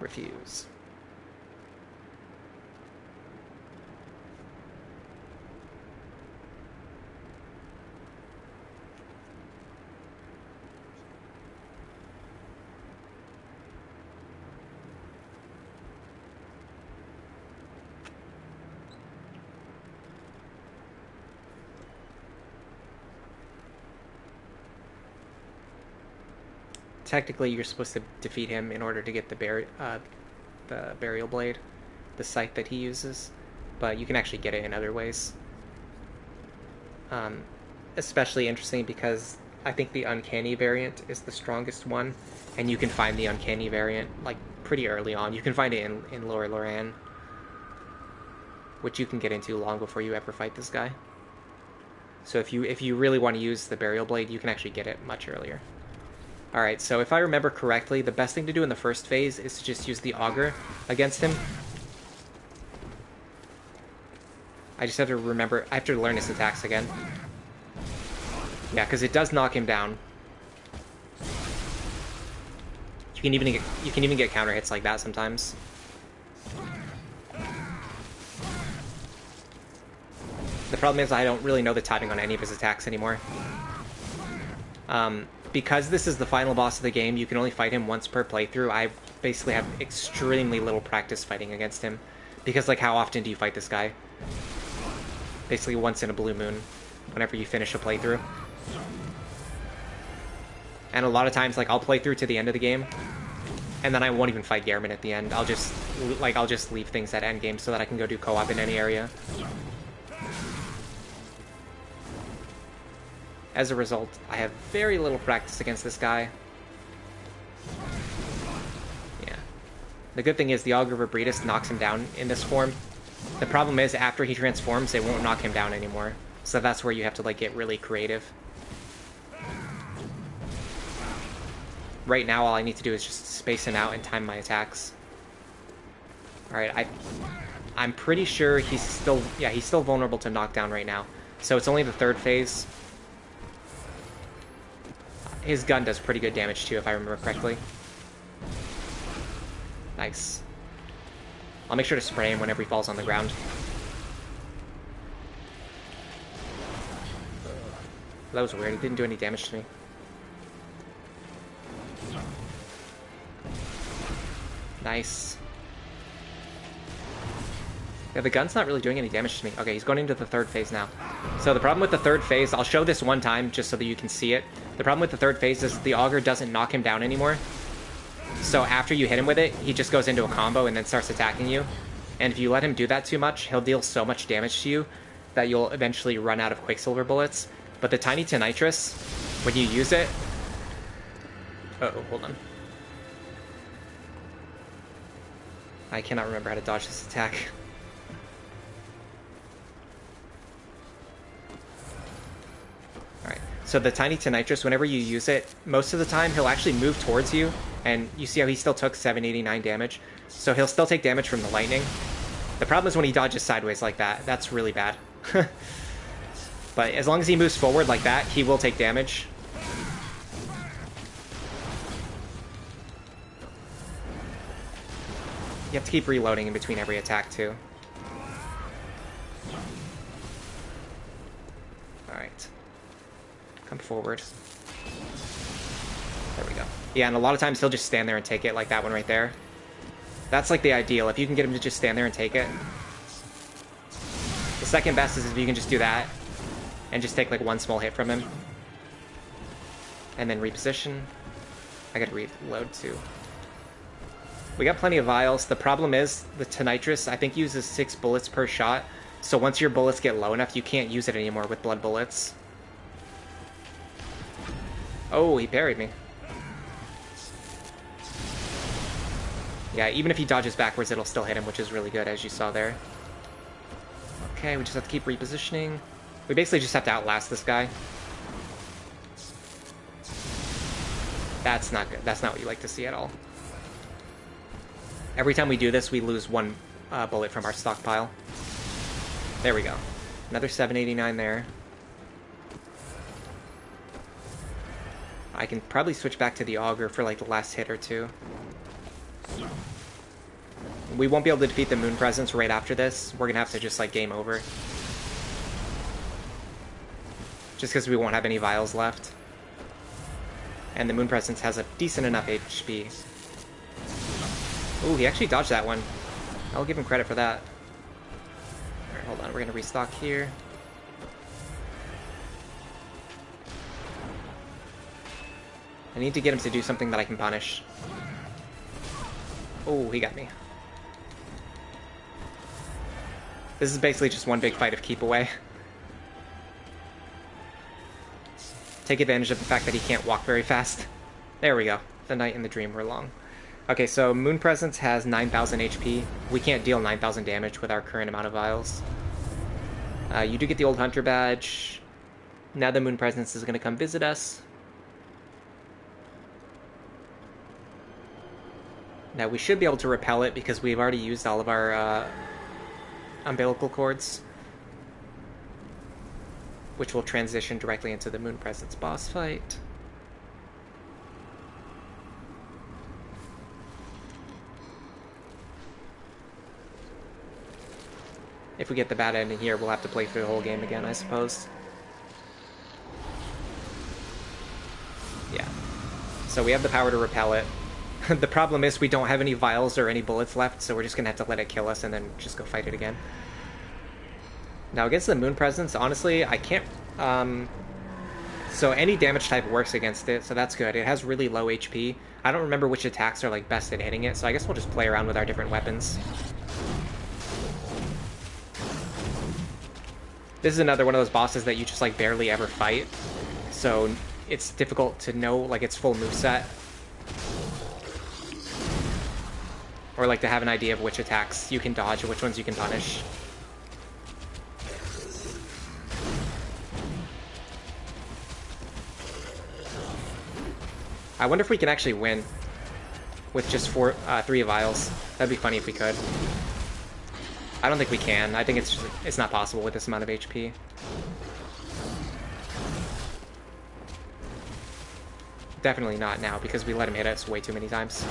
Refuse. technically you're supposed to defeat him in order to get the burial blade, the scythe that he uses, but you can actually get it in other ways. Especially interesting because I think the uncanny variant is the strongest one, and you can find the uncanny variant like pretty early on. You can find it in Lower Loran, which you can get into long before you ever fight this guy. So if you really want to use the burial blade, you can actually get it much earlier. Alright, so if I remember correctly, the best thing to do in the first phase is to just use the auger against him. I just have to remember, I have to learn his attacks again. Yeah, because it does knock him down. You can even get counter hits like that sometimes. The problem is I don't really know the timing on any of his attacks anymore. Because this is the final boss of the game, you can only fight him once per playthrough. I basically have extremely little practice fighting against him. Because, like, how often do you fight this guy? Basically once in a blue moon, whenever you finish a playthrough. And a lot of times, like, I'll play through to the end of the game, and then I won't even fight Gehrman at the end. I'll just leave things at endgame so that I can go do co-op in any area. As a result, I have very little practice against this guy. Yeah. The good thing is the Augur of Abretus knocks him down in this form. The problem is, after he transforms, it won't knock him down anymore. So that's where you have to, like, get really creative. Right now, all I need to do is just space him out and time my attacks. Alright, I'm pretty sure he's still vulnerable to knockdown right now. So it's only the third phase. His gun does pretty good damage too, if I remember correctly. Nice. I'll make sure to spray him whenever he falls on the ground. That was weird, he didn't do any damage to me. Nice. Yeah, the gun's not really doing any damage to me. Okay, he's going into the third phase now. So the problem with the third phase, I'll show this one time just so that you can see it. The problem with the third phase is the Augur doesn't knock him down anymore. So after you hit him with it, he just goes into a combo and then starts attacking you. And if you let him do that too much, he'll deal so much damage to you that you'll eventually run out of Quicksilver bullets. But the Tiny Tonitrus, when you use it... Uh-oh, hold on. I cannot remember how to dodge this attack. Alright, so the Tiny Tonitrus, whenever you use it, most of the time he'll actually move towards you, and you see how he still took 789 damage. So he'll still take damage from the lightning. The problem is when he dodges sideways like that. That's really bad. But as long as he moves forward like that, he will take damage. You have to keep reloading in between every attack, too. Alright. Come forward. There we go. Yeah, and a lot of times he'll just stand there and take it, like that one right there. That's like the ideal, if you can get him to just stand there and take it. The second best is if you can just do that, and just take like one small hit from him. And then reposition. I gotta reload too. We got plenty of vials. The problem is, the Tonitrus, I think, uses 6 bullets per shot. So once your bullets get low enough, you can't use it anymore with blood bullets. Oh, he parried me. Yeah, even if he dodges backwards, it'll still hit him, which is really good, as you saw there. Okay, we just have to keep repositioning. We basically just have to outlast this guy. That's not good. That's not what you like to see at all. Every time we do this, we lose 1 bullet from our stockpile. There we go. Another 789 there. I can probably switch back to the Augur for like the last hit or two. We won't be able to defeat the Moon Presence right after this. We're gonna have to just like game over. Just because we won't have any vials left. And the Moon Presence has a decent enough HP. Ooh, he actually dodged that one. I'll give him credit for that. Alright, hold on. We're going to restock here. I need to get him to do something that I can punish. Oh, he got me. This is basically just one big fight of keep away. Take advantage of the fact that he can't walk very fast. There we go. The night and the dream were long. Okay, so Moon Presence has 9,000 HP. We can't deal 9,000 damage with our current amount of vials. You do get the Old Hunter badge. Now the Moon Presence is going to come visit us. Now we should be able to repel it because we've already used all of our umbilical cords, which will transition directly into the Moon Presence boss fight. If we get the bad ending here, we'll have to play through the whole game again, I suppose. Yeah. So we have the power to repel it. The problem is we don't have any vials or any bullets left, so we're just going to have to let it kill us and then just go fight it again. Now against the Moon Presence, honestly, I can't... So any damage type works against it, so that's good. It has really low HP. I don't remember which attacks are like best at hitting it, so I guess we'll just play around with our different weapons. This is another one of those bosses that you just like barely ever fight, so it's difficult to know like its full moveset. Or like to have an idea of which attacks you can dodge and which ones you can punish. I wonder if we can actually win with just 3 vials. That'd be funny if we could. I don't think we can. I think it's not possible with this amount of HP. Definitely not now, because we let him hit us way too many times.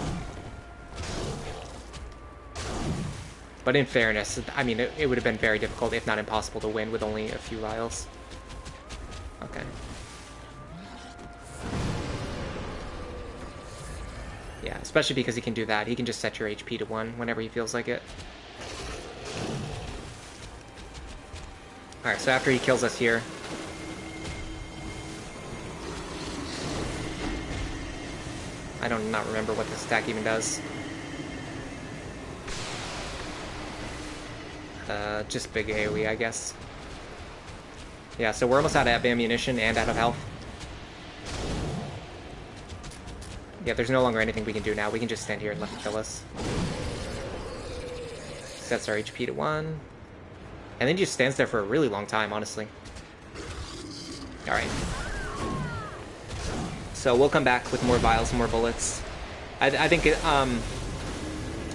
But in fairness, I mean, it would have been very difficult, if not impossible, to win with only a few vials. Okay. Yeah, especially because he can do that. He can just set your HP to 1 whenever he feels like it. Alright, so after he kills us here... I do not remember what this attack even does. Just big AoE, I guess. Yeah, so we're almost out of ammunition and out of health. Yeah, there's no longer anything we can do now. We can just stand here and let him kill us. Sets our HP to 1. And then he just stands there for a really long time, honestly. Alright. So we'll come back with more vials and more bullets. I think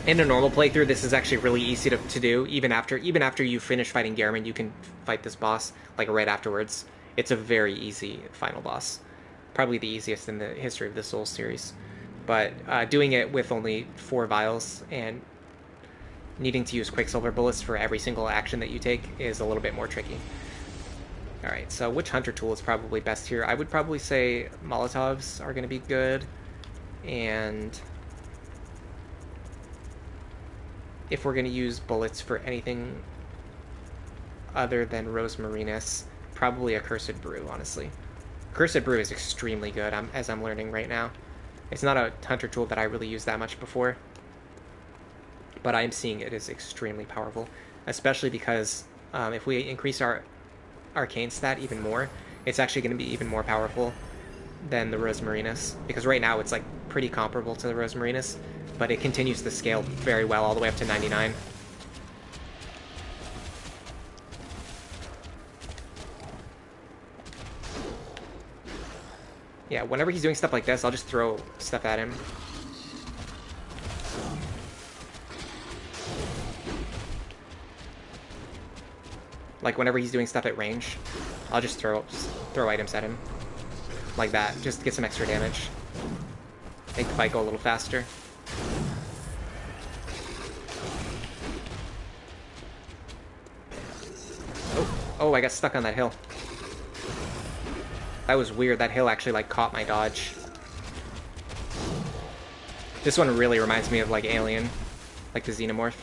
in a normal playthrough, this is actually really easy to do. Even after you finish fighting Gehrman, you can fight this boss like right afterwards. It's a very easy final boss. Probably the easiest in the history of the Souls series. But doing it with only 4 vials and needing to use Quicksilver bullets for every single action that you take is a little bit more tricky. Alright, so which Hunter tool is probably best here? I would probably say Molotovs are going to be good. And if we're going to use bullets for anything other than Rosmarinus, probably a Cursed Brew, honestly. Cursed Brew is extremely good, as I'm learning right now. It's not a Hunter tool that I really used that much before, but I'm seeing it is extremely powerful, especially because if we increase our Arcane stat even more, it's actually going to be even more powerful than the Rosmarinus, because right now it's like pretty comparable to the Rosmarinus, but it continues to scale very well all the way up to 99. Yeah, whenever he's doing stuff like this, I'll just throw stuff at him. Like, whenever he's doing stuff at range, I'll just throw items at him. Like that, just to get some extra damage. Make the fight go a little faster. Oh, I got stuck on that hill. That was weird. That hill actually, like, caught my dodge. This one really reminds me of, like, Alien. Like the Xenomorph.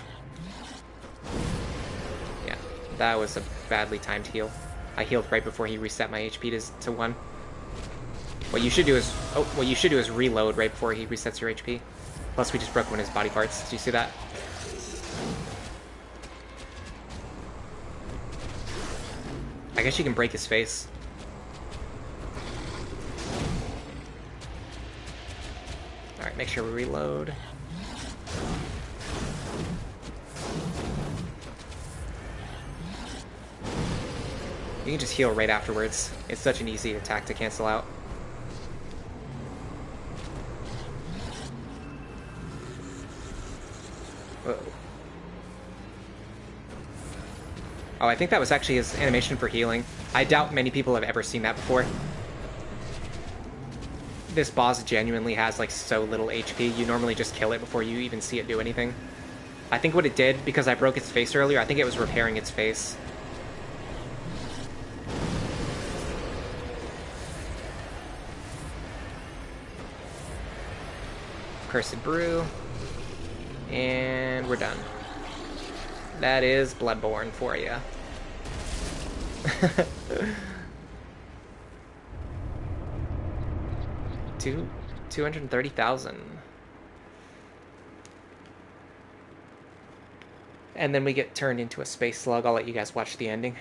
Yeah, that was a badly timed heal. I healed right before he reset my HP to 1. what you should do is reload right before he resets your HP. Plus, we just broke one of his body parts. Did you see that? I guess you can break his face. Alright, make sure we reload. You can just heal right afterwards. It's such an easy attack to cancel out. Whoa. Oh, I think that was actually his animation for healing. I doubt many people have ever seen that before. This boss genuinely has like so little HP, you normally just kill it before you even see it do anything. I think what it did, because I broke its face earlier, I think it was repairing its face. Cursed Brew. And we're done. That is Bloodborne for you. 230,000. And then we get turned into a space slug. I'll let you guys watch the ending.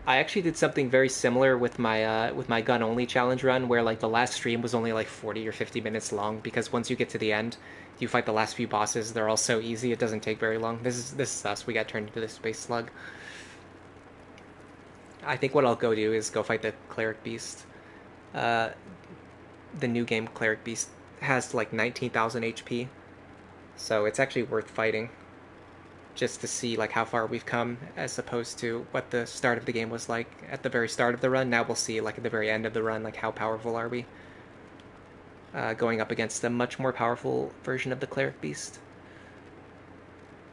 I actually did something very similar with my gun only challenge run, where like the last stream was only like 40 or 50 minutes long, because once you get to the end, you fight the last few bosses. They're all so easy; it doesn't take very long. This is us. We got turned into the space slug. I think what I'll go do is go fight the cleric beast. The new game cleric beast has like 19,000 HP, so it's actually worth fighting, just to see like how far we've come, as opposed to what the start of the game was like at the very start of the run. Now we'll see like at the very end of the run, like how powerful are we, going up against a much more powerful version of the cleric beast.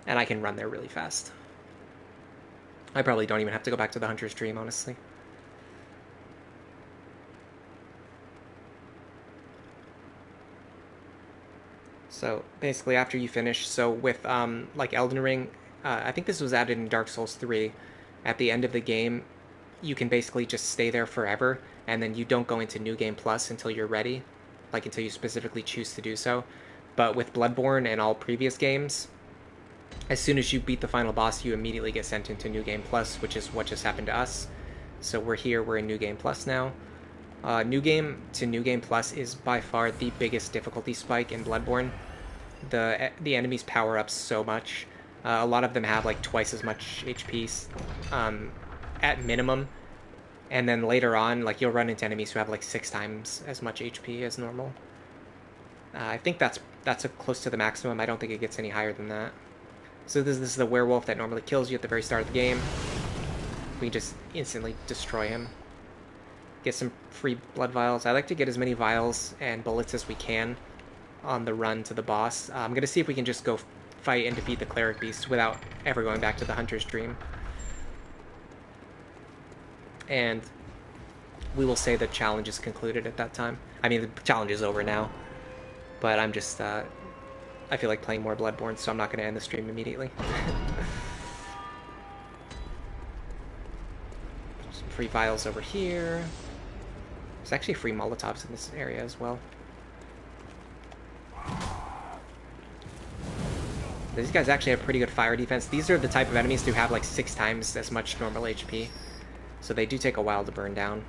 And I can run there really fast. I probably don't even have to go back to the hunter's dream, honestly. So basically, after you finish, so with like Elden Ring, I think this was added in Dark Souls 3. At the end of the game, you can basically just stay there forever, and then you don't go into New Game Plus until you're ready, like until you specifically choose to do so. But with Bloodborne and all previous games, as soon as you beat the final boss, you immediately get sent into New Game Plus, which is what just happened to us. So we're here, we're in New Game Plus now. New Game to New Game Plus is by far the biggest difficulty spike in Bloodborne. The enemies power up so much. A lot of them have like twice as much HP at minimum. And then later on, like you'll run into enemies who have like 6 times as much HP as normal. I think that's close to the maximum. I don't think it gets any higher than that. So this is the werewolf that normally kills you at the very start of the game. We just instantly destroy him. Get some free blood vials. I like to get as many vials and bullets as we can on the run to the boss. I'm going to see if we can just go fight and defeat the cleric beast without ever going back to the hunter's dream. And we will say the challenge is concluded at that time. I mean, the challenge is over now. But I'm just, I feel like playing more Bloodborne, so I'm not going to end the stream immediately. Some free vials over here. There's actually free Molotovs in this area as well. These guys actually have pretty good fire defense. These are the type of enemies who have like 6 times as much normal HP. So they do take a while to burn down.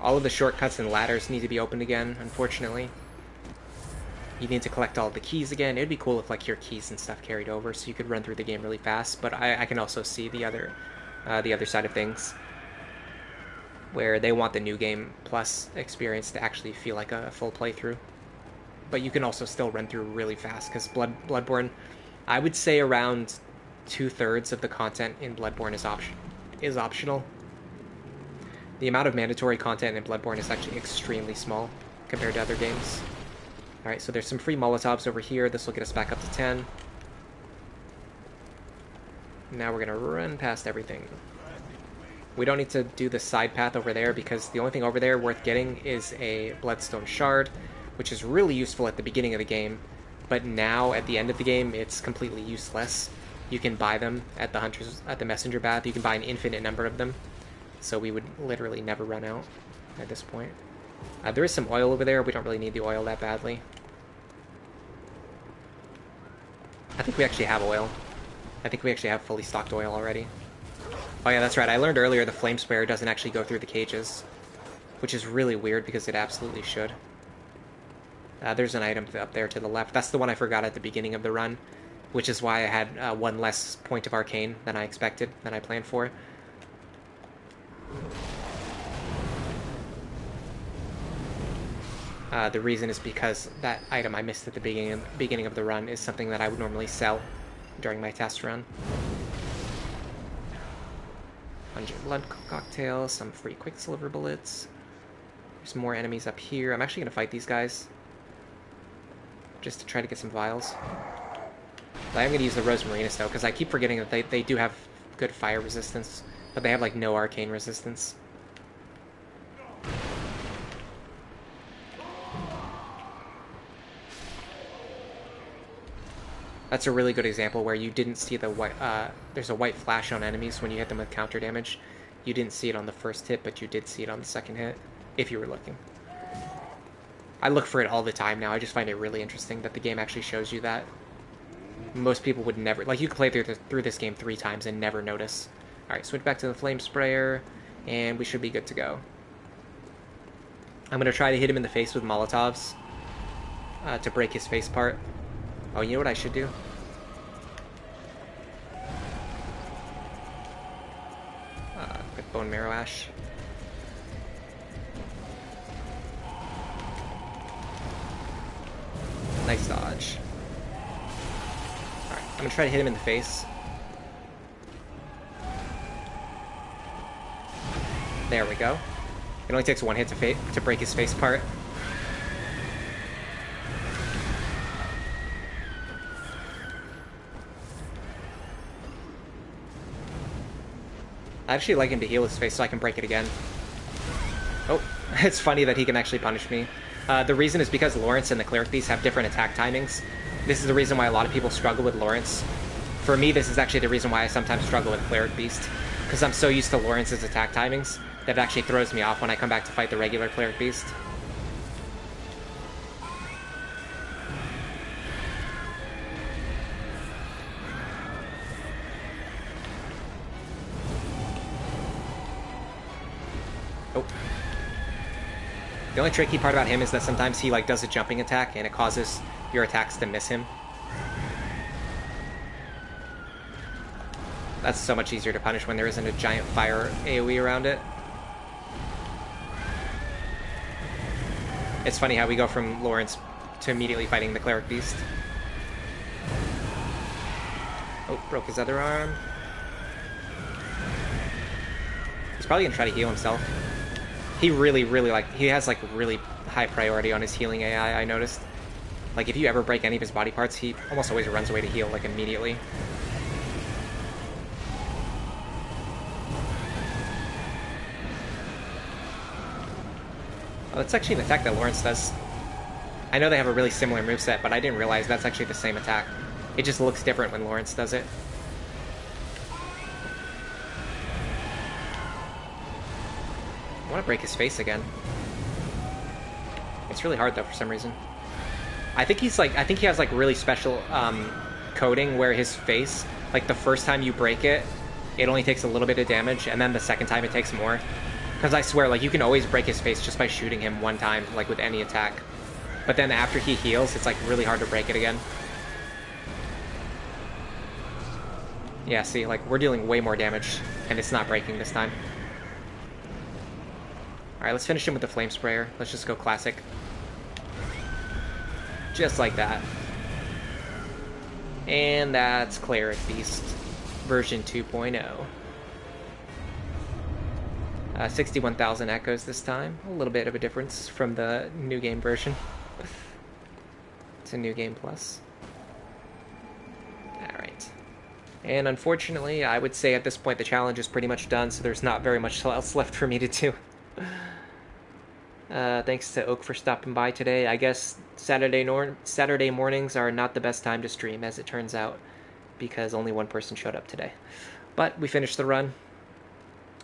All of the shortcuts and ladders need to be opened again, unfortunately. You need to collect all the keys again. It'd be cool if like your keys and stuff carried over so you could run through the game really fast, but I can also see the other side of things, where they want the New Game Plus experience to actually feel like a full playthrough. But you can also still run through really fast, because Bloodborne, I would say around 2/3 of the content in Bloodborne is optional. The amount of mandatory content in Bloodborne is actually extremely small compared to other games. Alright, so there's some free Molotovs over here. This will get us back up to 10. Now we're going to run past everything. We don't need to do the side path over there, because the only thing over there worth getting is a Bloodstone Shard, which is really useful at the beginning of the game, but now at the end of the game it's completely useless. you can buy them at the messenger bath. You can buy an infinite number of them, so we would literally never run out at this point. There is some oil over there. We don't really need the oil that badly. I think we actually have oil. I think we actually have fully stocked oil already. Oh yeah, that's right. I learned earlier the flame sprayer doesn't actually go through the cages, which is really weird because it absolutely should. There's an item up there to the left. That's the one I forgot at the beginning of the run, which is why I had one less point of arcane than I expected, than I planned for. The reason is because that item I missed at the beginning of the run is something that I would normally sell during my test run. 100 blood cocktails, some free quicksilver bullets. There's more enemies up here. I'm actually going to fight these guys, just to try to get some vials. But I'm going to use the Rosemarinus though, because I keep forgetting that they do have good fire resistance, but they have like no arcane resistance. That's a really good example where you didn't see the white, there's a white flash on enemies when you hit them with counter damage. You didn't see it on the first hit, but you did see it on the second hit, if you were looking. I look for it all the time now. I just find it really interesting that the game actually shows you that. Most people would never, like, you could play through this game 3 times and never notice. Alright, switch back to the flame sprayer, and we should be good to go. I'm going to try to hit him in the face with Molotovs to break his face part. Oh, you know what I should do? Quick Bone Marrow Ash. Nice dodge. Alright, I'm gonna try to hit him in the face. There we go. It only takes 1 hit to break his face part. I'd actually like him to heal his face so I can break it again. Oh, it's funny that he can actually punish me. The reason is because Lawrence and the Cleric Beast have different attack timings. This is the reason why a lot of people struggle with Lawrence. For me, this is actually the reason why I sometimes struggle with Cleric Beast. Because I'm so used to Lawrence's attack timings that it actually throws me off when I come back to fight the regular Cleric Beast. Oh. The only tricky part about him is that sometimes he like does a jumping attack and it causes your attacks to miss him. That's so much easier to punish when there isn't a giant fire AoE around it. It's funny how we go from Lawrence to immediately fighting the Cleric Beast. Oh, broke his other arm. He's probably gonna try to heal himself. He really, he has like really high priority on his healing AI, I noticed. Like if you ever break any of his body parts, he almost always runs away to heal, like immediately. Oh, that's actually an attack that Lawrence does. I know they have a really similar moveset, but I didn't realize that's actually the same attack. It just looks different when Lawrence does it. I want to break his face again. It's really hard though for some reason. I think he has like really special coding where his face, like the first time you break it, it only takes a little bit of damage, and then the second time it takes more. Because I swear, like, you can always break his face just by shooting him one time, like with any attack. But then after he heals, it's like really hard to break it again. Yeah, see, like, we're dealing way more damage, and it's not breaking this time. Alright, let's finish him with the Flame Sprayer. Let's just go classic. Just like that. And that's Cleric Beast, version 2.0. 61,000 echoes this time. A little bit of a difference from the new game version. It's a new game plus. Alright. And unfortunately, I would say at this point the challenge is pretty much done, so there's not very much else left for me to do. Thanks to Oak for stopping by today. I guess Saturday mornings are not the best time to stream, as it turns out. because only one person showed up today. But we finished the run.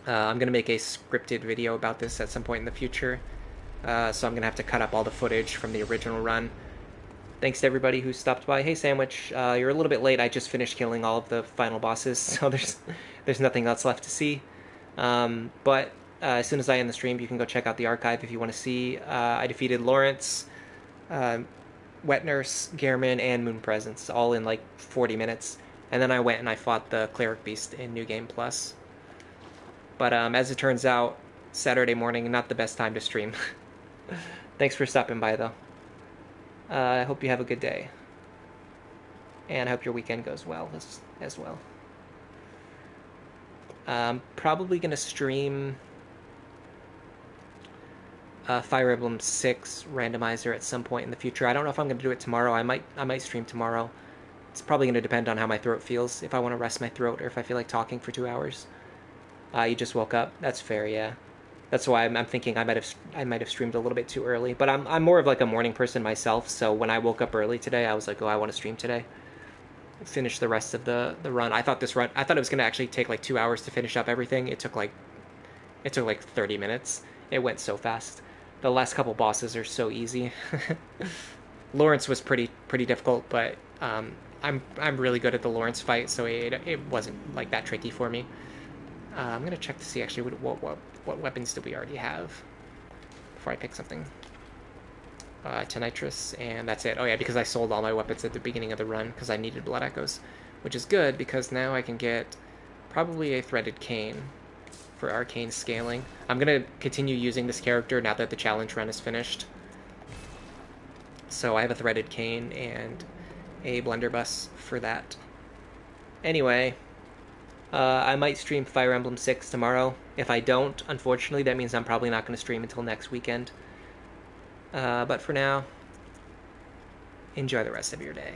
I'm going to make a scripted video about this at some point in the future. So I'm going to have to cut up all the footage from the original run. Thanks to everybody who stopped by. Hey, Sandwich, you're a little bit late. I just finished killing all of the final bosses, so there's nothing else left to see. But as soon as I end the stream, you can go check out the archive if you want to see. I defeated Lawrence, Wet Nurse, Gehrman, and Moon Presence, all in like 40 minutes. And then I went and I fought the Cleric Beast in New Game Plus. But as it turns out, Saturday morning, not the best time to stream. Thanks for stopping by, though. I hope you have a good day. And I hope your weekend goes well as well. I'm probably going to stream Fire Emblem 6 randomizer at some point in the future. I don't know if I'm going to do it tomorrow. I might stream tomorrow. It's probably going to depend on how my throat feels, if I want to rest my throat or if I feel like talking for 2 hours. You just woke up. That's fair, yeah. That's why I'm thinking I might have streamed a little bit too early. But I'm more of like a morning person myself. So when I woke up early today, I was like, oh, I want to stream today. Finish the rest of the run. I thought it was gonna actually take like 2 hours to finish up everything. It took like 30 minutes. It went so fast. The last couple bosses are so easy. Lawrence was pretty difficult, but I'm really good at the Lawrence fight, so it wasn't like that tricky for me. I'm gonna check to see actually what weapons do we already have before I pick something. Tonitrus, and that's it. Oh yeah, because I sold all my weapons at the beginning of the run because I needed Blood Echoes, which is good because now I can get probably a Threaded Cane for arcane scaling. I'm gonna continue using this character now that the challenge run is finished. So I have a Threaded Cane and a Blunderbuss for that. Anyway, I might stream Fire Emblem 6 tomorrow. If I don't, unfortunately, that means I'm probably not going to stream until next weekend. But for now, enjoy the rest of your day.